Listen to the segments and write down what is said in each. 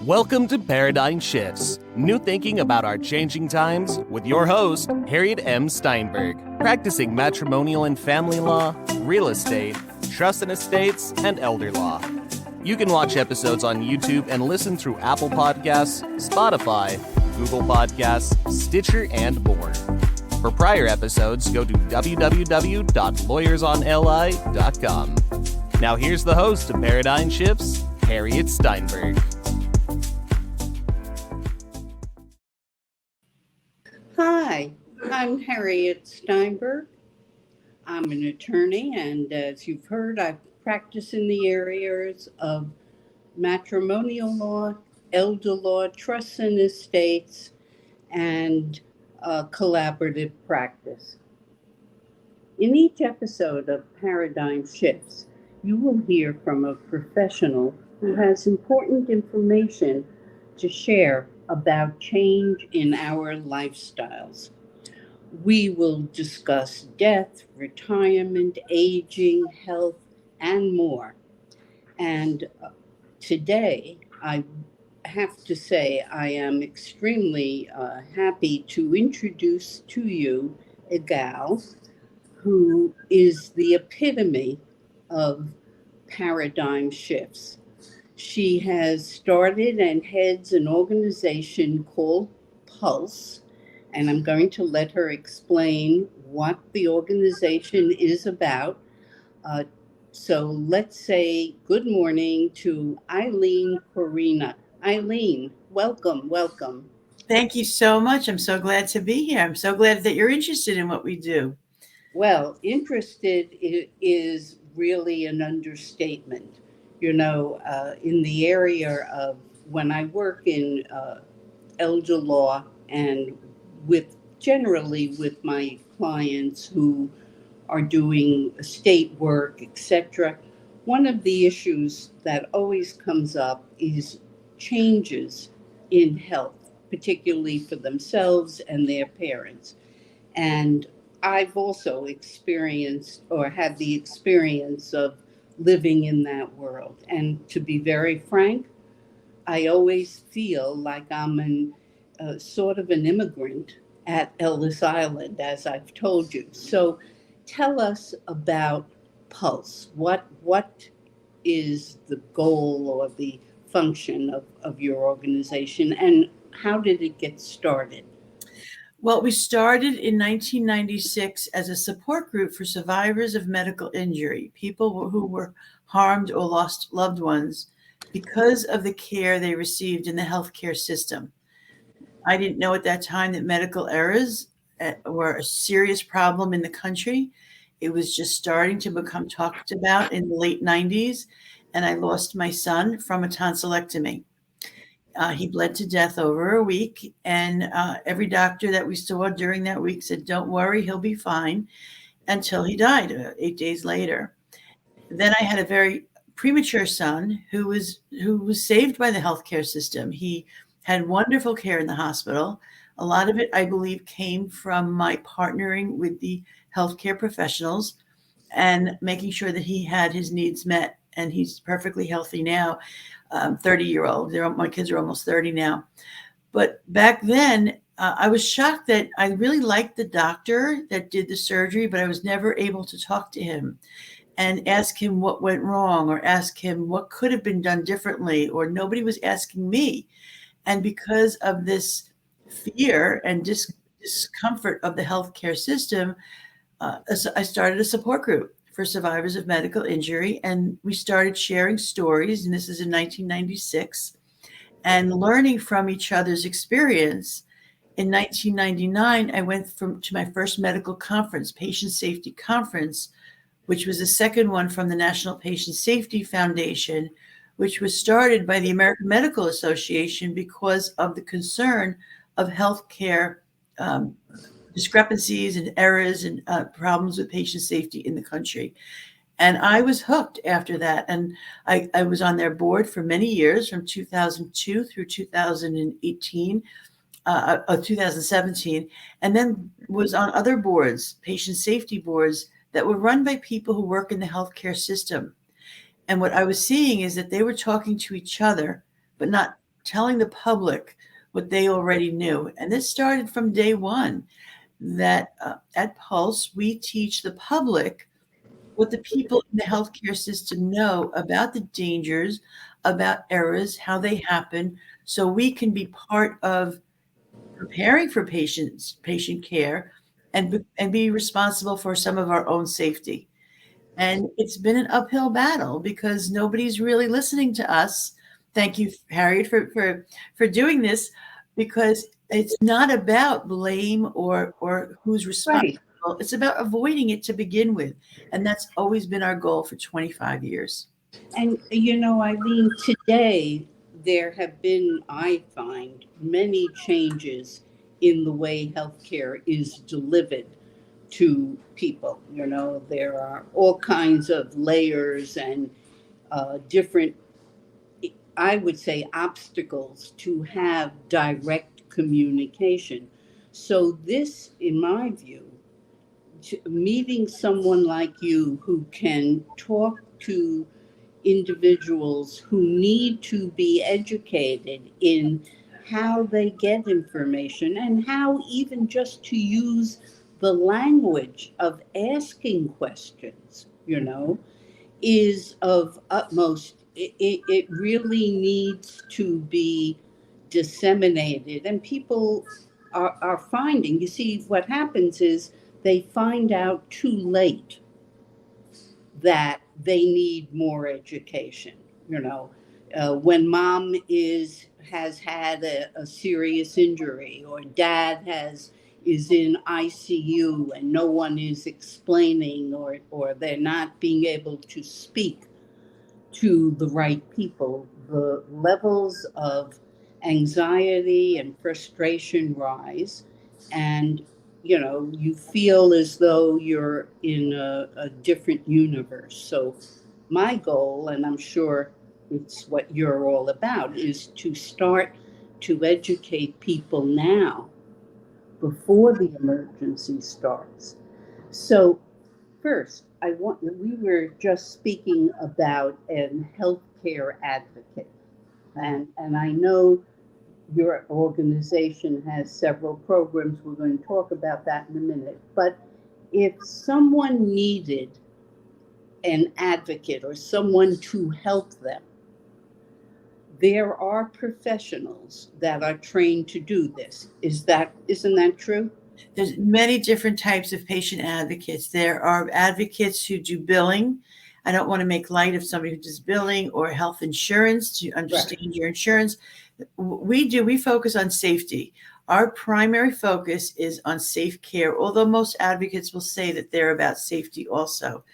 Welcome to Paradigm Shifts, new thinking about our changing times with your host, Harriette M. Steinberg, practicing matrimonial and family law, real estate, trust and estates, and elder law. You can watch episodes on YouTube and listen through Apple Podcasts, Spotify, Google Podcasts, Stitcher, and more. For prior episodes, go to www.lawyersonli.com. Now here's the host of Paradigm Shifts, Harriette Steinberg. Hi, I'm Harriette Steinberg. I'm an attorney, and as you've heard, I practice in the areas of matrimonial law, elder law, trusts and estates, and collaborative practice. In each episode of Paradigm Shifts, you will hear from a professional who has important information to share about change in our lifestyles. We will discuss death, retirement, aging, health, and more. And today, I have to say I am extremely happy to introduce to you a gal who is the epitome of paradigm shifts. She has started and heads an organization called Pulse, and I'm going to let her explain what the organization is about. So let's say good morning to Ilene Corina. Ilene, welcome. Thank you so much. I'm so glad to be here. I'm so glad that you're interested in what we do. Well, interested is really an understatement. You know, in the area of when I work in elder law and generally with my clients who are doing estate work, etc., one of the issues that always comes up is changes in health, particularly for themselves and their parents. And I've also experienced or had the experience of living in that world. And to be very frank, I always feel like I'm sort of an immigrant at Ellis Island, as I've told you. So tell us about Pulse. What is the goal or the function of your organization, and how did it get started? Well, we started in 1996 as a support group for survivors of medical injury, people who were harmed or lost loved ones because of the care they received in the healthcare system. I didn't know at that time that medical errors were a serious problem in the country. It was just starting to become talked about in the late 90s, and I lost my son from a tonsillectomy. He bled to death over a week, and every doctor that we saw during that week said, "Don't worry, he'll be fine," until he died 8 days later. Then I had a very premature son who was saved by the healthcare system. He had wonderful care in the hospital. A lot of it, I believe, came from my partnering with the healthcare professionals and making sure that he had his needs met. And he's perfectly healthy now. 30-year-old. My kids are almost 30 now. But back then, I was shocked that I really liked the doctor that did the surgery, but I was never able to talk to him and ask him what went wrong or ask him what could have been done differently, or nobody was asking me. And because of this fear and discomfort of the healthcare system, I started a support group for survivors of medical injury. And we started sharing stories, and this is in 1996, and learning from each other's experience. In 1999, I went to my first medical conference, Patient Safety Conference, which was the second one from the National Patient Safety Foundation, which was started by the American Medical Association because of the concern of healthcare discrepancies and errors and problems with patient safety in the country. And I was hooked after that. And I was on their board for many years, from 2002 through 2017, and then was on other boards, patient safety boards, that were run by people who work in the healthcare system. And what I was seeing is that they were talking to each other, but not telling the public what they already knew. And this started from day one, that at Pulse, we teach the public what the people in the healthcare system know about the dangers, about errors, how they happen, so we can be part of preparing for patient care, and be responsible for some of our own safety. And it's been an uphill battle because nobody's really listening to us. Thank you, Harriet, for doing this, because it's not about blame or who's responsible. Right. It's about avoiding it to begin with. And that's always been our goal for 25 years. And, you know, Eileen, today there have been, I find, many changes in the way healthcare is delivered to people. You know, there are all kinds of layers and different, I would say, obstacles to have direct communication. So, this, in my view, meeting someone like you who can talk to individuals who need to be educated in how they get information and how even just to use the language of asking questions, you know, is of utmost, it really needs to be disseminated. And people are finding, you see, what happens is they find out too late that they need more education. You know, when mom has had a serious injury, or dad is in ICU and no one is explaining, or they're not being able to speak to the right people, the levels of anxiety and frustration rise, and you know, you feel as though you're in a different universe. So my goal, and I'm sure it's what you're all about, is to start to educate people now before the emergency starts. So first, we were just speaking about an healthcare advocate. And I know your organization has several programs. We're going to talk about that in a minute. But if someone needed an advocate or someone to help them, there are professionals that are trained to do this. Isn't that true? There's many different types of patient advocates. There are advocates who do billing. I don't want to make light of somebody who does billing or health insurance to understand Right. your insurance. We focus on safety. Our primary focus is on safe care, although most advocates will say that they're about safety also.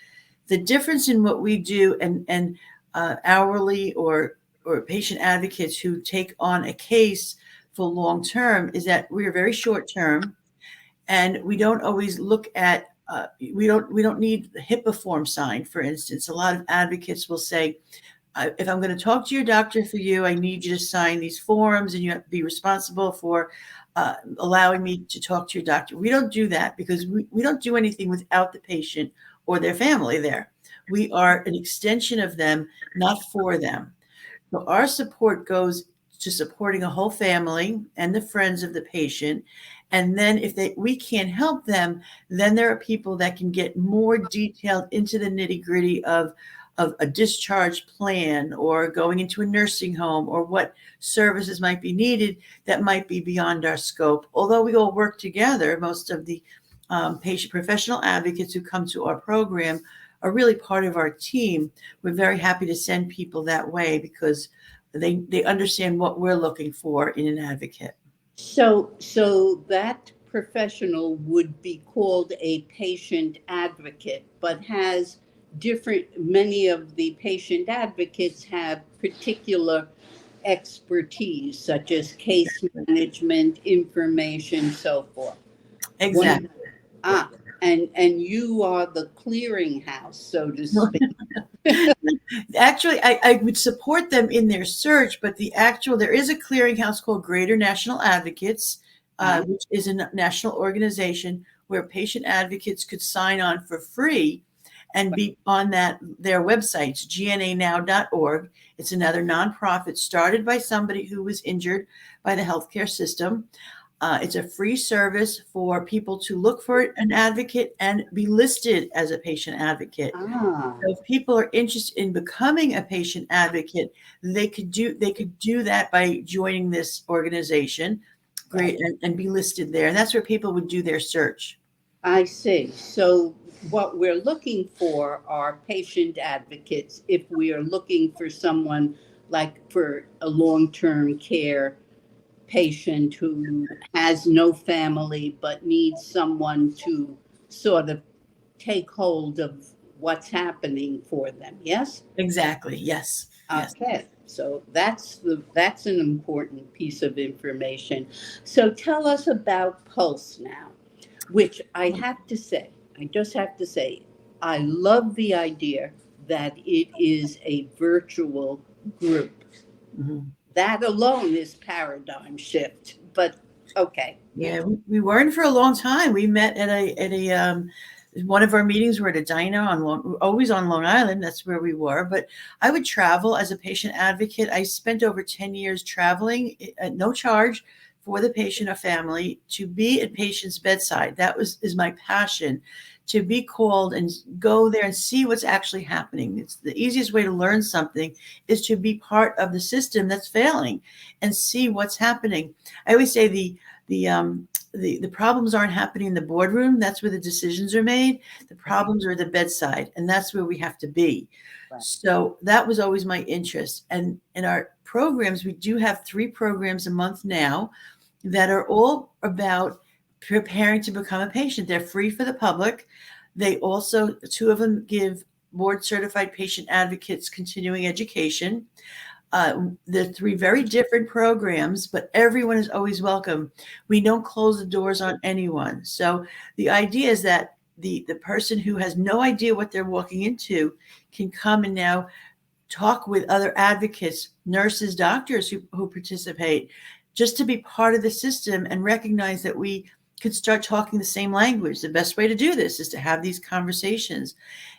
The difference in what we do and hourly or patient advocates who take on a case for long term is that we are very short term. And we don't always look at we don't need the HIPAA form signed, for instance. A lot of advocates will say, if I'm going to talk to your doctor for you, I need you to sign these forms, and you have to be responsible for allowing me to talk to your doctor. We don't do that because we don't do anything without the patient or their family there. We are an extension of them, not for them. So our support goes to supporting a whole family and the friends of the patient. And then if we can't help them, then there are people that can get more detailed into the nitty-gritty of a discharge plan or going into a nursing home or what services might be needed that might be beyond our scope. Although we all work together, most of the patient professional advocates who come to our program are really part of our team. We're very happy to send people that way because they understand what we're looking for in an advocate. So that professional would be called a patient advocate, but has many of the patient advocates have particular expertise, such as case management, information, so forth. Exactly. Ah, and you are the clearinghouse, so to speak. Actually, I would support them in their search, but there is a clearinghouse called Greater National Advocates, which is a national organization where patient advocates could sign on for free. and be on their websites, gnanow.org. It's another nonprofit started by somebody who was injured by the healthcare system. It's a free service for people to look for an advocate and be listed as a patient advocate. Ah, So if people are interested in becoming a patient advocate, they could do that by joining this organization, great, and be listed there. And that's where people would do their search. I see. So what we're looking for are patient advocates if we are looking for someone like for a long-term care patient who has no family but needs someone to sort of take hold of what's happening for them. Yes? Exactly. Yes. Yes. Okay. So that's an important piece of information. So tell us about Pulse now, which I just have to say, I love the idea that it is a virtual group. Mhm. That alone is paradigm shift, but okay. Yeah, we weren't for a long time. We met at a one of our meetings were at a diner always on Long Island. That's where we were. But I would travel as a patient advocate. I spent over 10 years traveling at no charge for the patient or family to be at patient's bedside. That is my passion, to be called and go there and see what's actually happening. It's the easiest way to learn something is to be part of the system that's failing and see what's happening. I always say the problems aren't happening in the boardroom. That's where the decisions are made. The problems are at the bedside, and that's where we have to be. Right. So that was always my interest. And in our programs, we do have 3 programs a month now that are all about preparing to become a patient. They're free for the public. They also, 2 of them give board certified patient advocates continuing education. They're 3 very different programs, but everyone is always welcome. We don't close the doors on anyone. So the idea is that the person who has no idea what they're walking into can come and now talk with other advocates, nurses, doctors who participate, just to be part of the system and recognize that we could start talking the same language. The best way to do this is to have these conversations.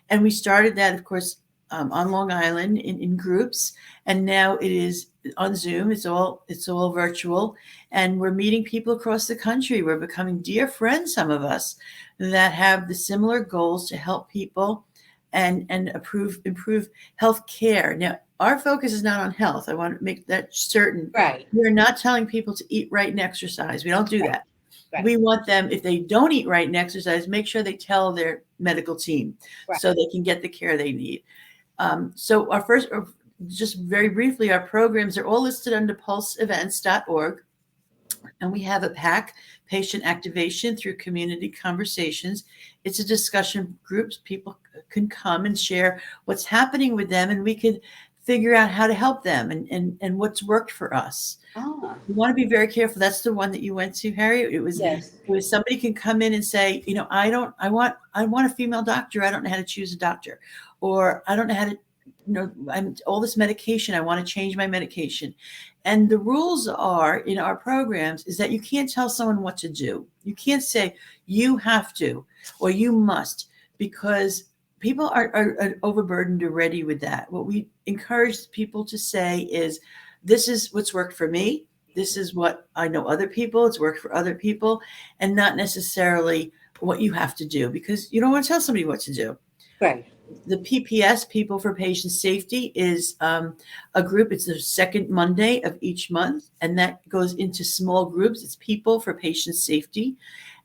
And we started that, of course, on Long Island in groups, and now it is on Zoom. It's all virtual, and we're meeting people across the country. We're becoming dear friends, some of us, that have the similar goals to help people and improve health care. Now, our focus is not on health. I want to make that certain. Right. We're not telling people to eat right and exercise. We don't do that. Right. We want them, if they don't eat right and exercise, make sure they tell their medical team so they can get the care they need. So our first, just very briefly, our programs are all listed under pulseevents.org. And we have a PAC, patient activation through community conversations. It's a discussion group. People can come and share what's happening with them, and we can figure out how to help them and what's worked for us. We want to be very careful. That's the one that you went to, Harriet. It was somebody can come in and say, I want a female doctor. I don't know how to choose a doctor, or I don't know how to, I'm all this medication. I want to change my medication. And the rules are in our programs is that you can't tell someone what to do. You can't say you have to, or you must, because people are overburdened already with that. What we encourage people to say is, this is what's worked for me. This is what I know other people. It's worked for other people, and not necessarily what you have to do, because you don't want to tell somebody what to do. Right. The PPS, People for Patient Safety, is a group. It's the second Monday of each month, and that goes into small groups. It's People for Patient Safety.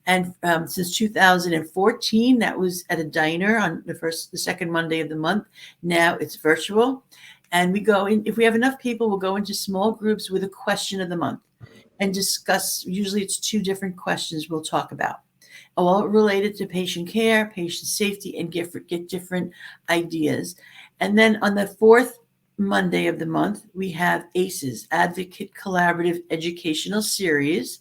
And since 2014, that was at a diner on the second Monday of the month. Now it's virtual. And we go in, if we have enough people, we'll go into small groups with a question of the month and discuss. Usually it's 2 different questions we'll talk about, all related to patient care, patient safety, and get different ideas. And then on the 4th Monday of the month, we have ACES, Advocate Collaborative Educational Series,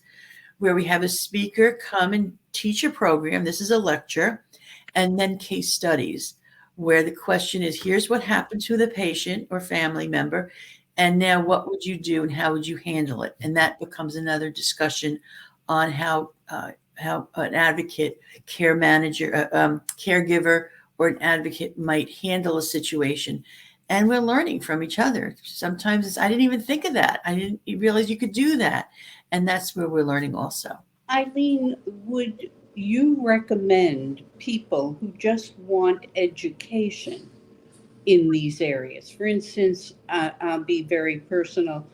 where we have a speaker come and teach a program. This is a lecture, and then case studies, where the question is, here's what happened to the patient or family member, and now what would you do and how would you handle it? And that becomes another discussion on how an advocate, care manager, caregiver, or an advocate might handle a situation. And we're learning from each other. Sometimes I didn't even think of that. I didn't realize you could do that. And that's where we're learning also. Eileen, would you recommend people who just want education in these areas? For instance, I'll be very personal.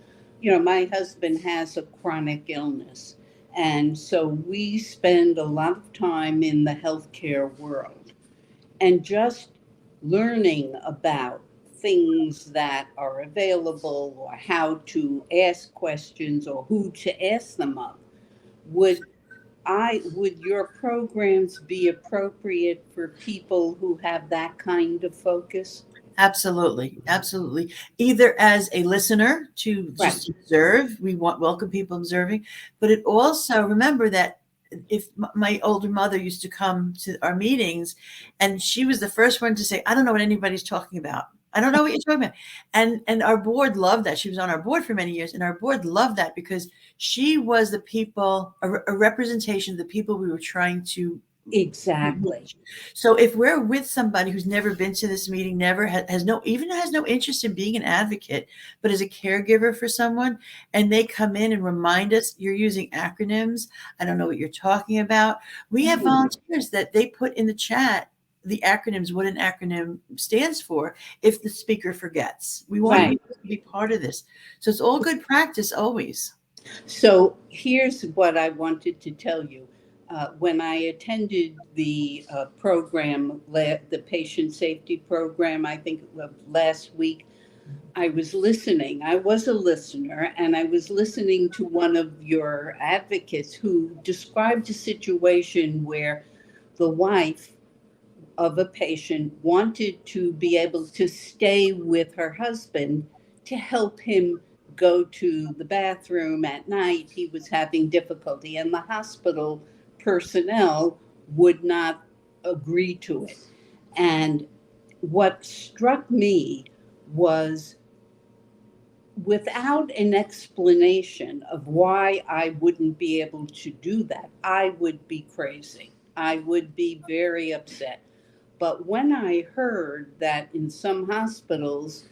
My husband has a chronic illness, and so we spend a lot of time in the healthcare world and just learning about things that are available or how to ask questions or who to ask them of. Would your programs be appropriate for people who have that kind of focus? Absolutely. Absolutely. Either as a listener to Right. just observe, we welcome people observing, but it also, remember that if my older mother used to come to our meetings and she was the first one to say, I don't know what anybody's talking about. I don't know what you're talking about. And our board loved that. She was on our board for many years, and our board loved that because she was the people, a representation of the people we were trying to. Exactly. So if we're with somebody who's never been to this meeting, never has no interest in being an advocate, but is a caregiver for someone, and they come in and remind us, you're using acronyms, I don't know what you're talking about. We have volunteers that they put in the chat the acronyms, what an acronym stands for, if the speaker forgets. We want people to be part of this. So it's all good practice always. So here's what I wanted to tell you. When I attended the program, the patient safety program, I think last week, I was listening. I was a listener, and I was listening to one of your advocates who described a situation where the wife of a patient wanted to be able to stay with her husband to help him go to the bathroom at night. He was having difficulty, and the hospital personnel would not agree to it. And what struck me was, without an explanation of why I wouldn't be able to do that, I would be crazy. I would be very upset. But when I heard that in some hospitals,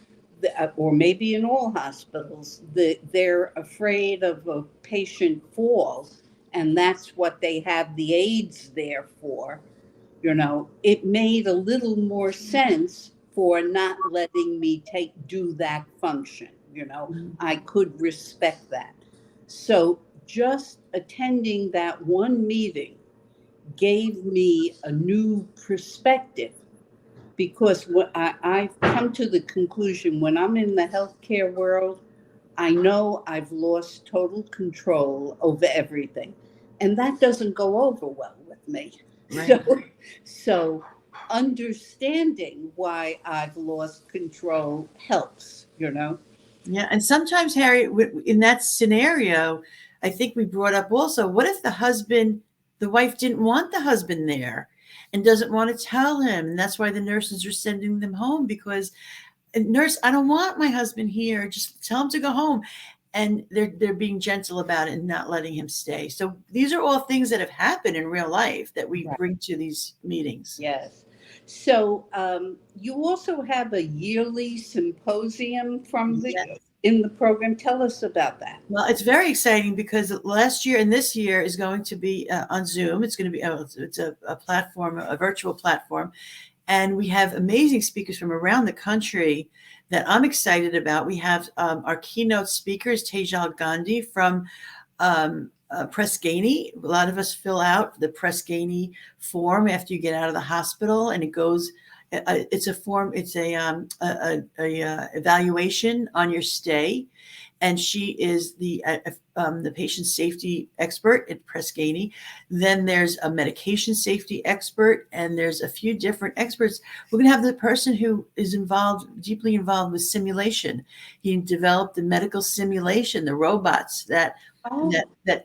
or maybe in all hospitals, they're afraid of a patient fall, and that's what they have the aides there for, it made a little more sense for not letting me do that function. I could respect that. So just attending that one meeting gave me a new perspective, because I've come to the conclusion, when I'm in the healthcare world, I know I've lost total control over everything. And that doesn't go over well with me. Right. So understanding why I've lost control helps. Yeah. And sometimes, Harry, in that scenario, I think we brought up also, what if the wife didn't want the husband there and doesn't want to tell him? And that's why the nurses are sending them home, because nurse, I don't want my husband here. Just tell him to go home. And they're being gentle about it and not letting him stay. So these are all things that have happened in real life that we bring to these meetings. Yes. So you also have a yearly symposium in the program. Tell us about that. Well, it's very exciting because last year and this year is going to be on Zoom. It's going to be it's a platform, a virtual platform. And we have amazing speakers from around the country that I'm excited about. We have our keynote speakers, Tejal Gandhi from Press Ganey. A lot of us fill out the Press Ganey form after you get out of the hospital, and it goes. It's a form. It's a evaluation on your stay, and she is the patient safety expert at Press Ganey. Then there's a medication safety expert, and there's a few different experts. We're going to have the person who is deeply involved with simulation. He developed the medical simulation, the robots that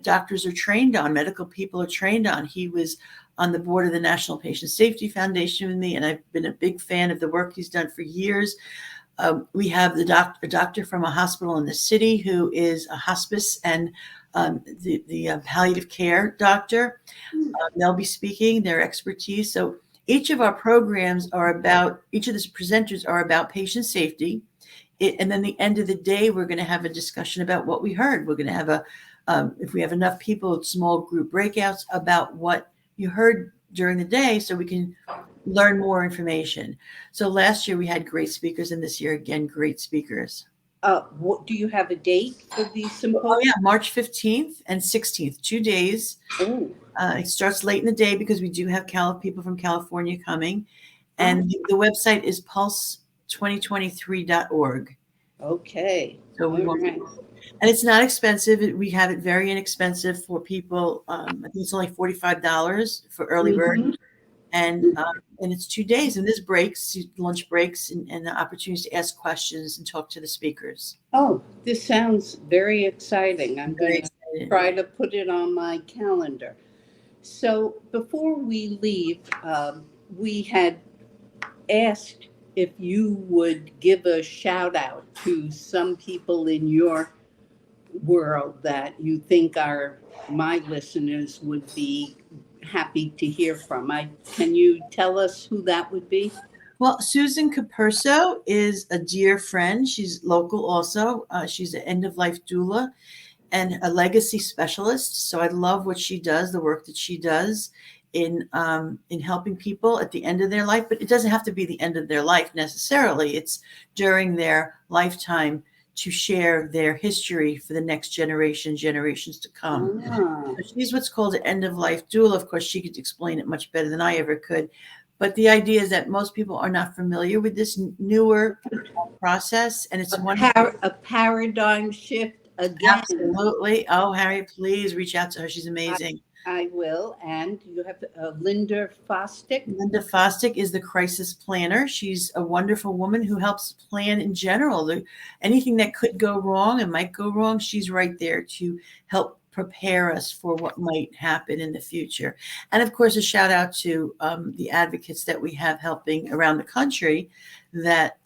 doctors are trained on, medical people are trained on. He was on the board of the National Patient Safety Foundation with me, and I've been a big fan of the work he's done for years. We have a doctor from a hospital in the city who is a hospice and the palliative care doctor. They'll be speaking their expertise. So Each of our programs each of the presenters are about patient safety. And then the end of the day, we're going to have a discussion about what we heard. We're going to have if we have enough people, small group breakouts about what you heard during the day so we can learn more information. So last year we had great speakers, and this year again, great speakers. Do you have a date for the symposium? Oh yeah, March 15th and 16th, 2 days. Oh. It starts late in the day because we do have people from California coming. And the website is pulse2023.org. Okay. So we won't. Right. And it's not expensive. We have it very inexpensive for people. I think it's only $45 for early bird. And it's 2 days, and there's breaks, lunch breaks, and the opportunities to ask questions and talk to the speakers. Oh, this sounds very exciting. I'm going to try to put it on my calendar. So before we leave, we had asked if you would give a shout out to some people in your world that you think my listeners would be happy to hear from. Can you tell us who that would be? Well, Susan Capurso is a dear friend. She's local also. She's an end-of-life doula and a legacy specialist. So I love what she does, the work that she does in helping people at the end of their life. But it doesn't have to be the end of their life necessarily. It's during their lifetime to share their history for the next generations to come. So she's what's called an end-of-life doula. Of course, she could explain it much better than I ever could. But the idea is that most people are not familiar with this newer process, and it's a paradigm shift again. Absolutely. Oh, Harriet, please reach out to her. She's amazing. I will. And you have Linda Fostick. Linda Fostick is the crisis planner. She's a wonderful woman who helps plan in general. Anything that could go wrong and might go wrong, she's right there to help prepare us for what might happen in the future. And of course, a shout out to the advocates that we have helping around the country that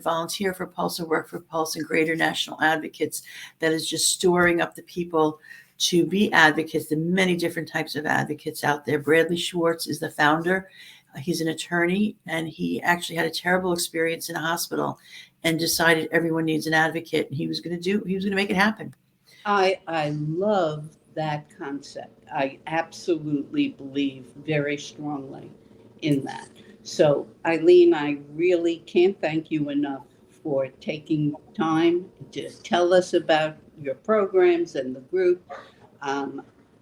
volunteer for Pulse and work for Pulse, and Greater National Advocates that is just storing up the people to be advocates. The many different types of advocates out there. Bradley Schwartz is the founder. He's an attorney, and he actually had a terrible experience in a hospital and decided everyone needs an advocate, and he was going to make it happen. I love that concept. I absolutely believe very strongly in that. So, Ilene, I really can't thank you enough for taking time to tell us about your programs and the group.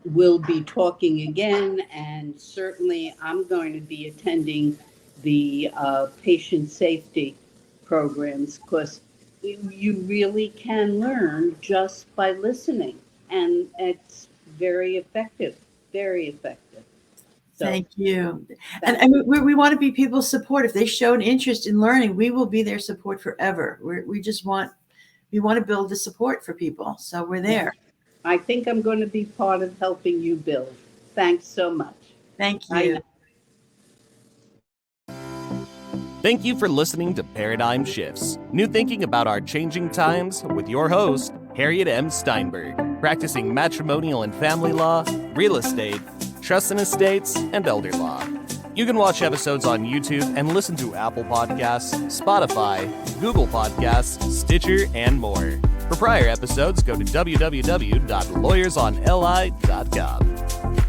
We'll be talking again, and certainly I'm going to be attending the patient safety programs, because you really can learn just by listening, and it's very effective, very effective. So, thank you. And we want to be people's support. If they show an interest in learning, we will be their support forever. We want to build the support for people. So we're there. I think I'm going to be part of helping you build. Thanks so much. Thank you. Thank you for listening to Paradigm Shifts, new thinking about our changing times, with your host, Harriette M. Steinberg, practicing matrimonial and family law, real estate, trust and estates, and elder law. You can watch episodes on YouTube and listen to Apple Podcasts, Spotify, Google Podcasts, Stitcher, and more. For prior episodes, go to www.lawyersonli.com.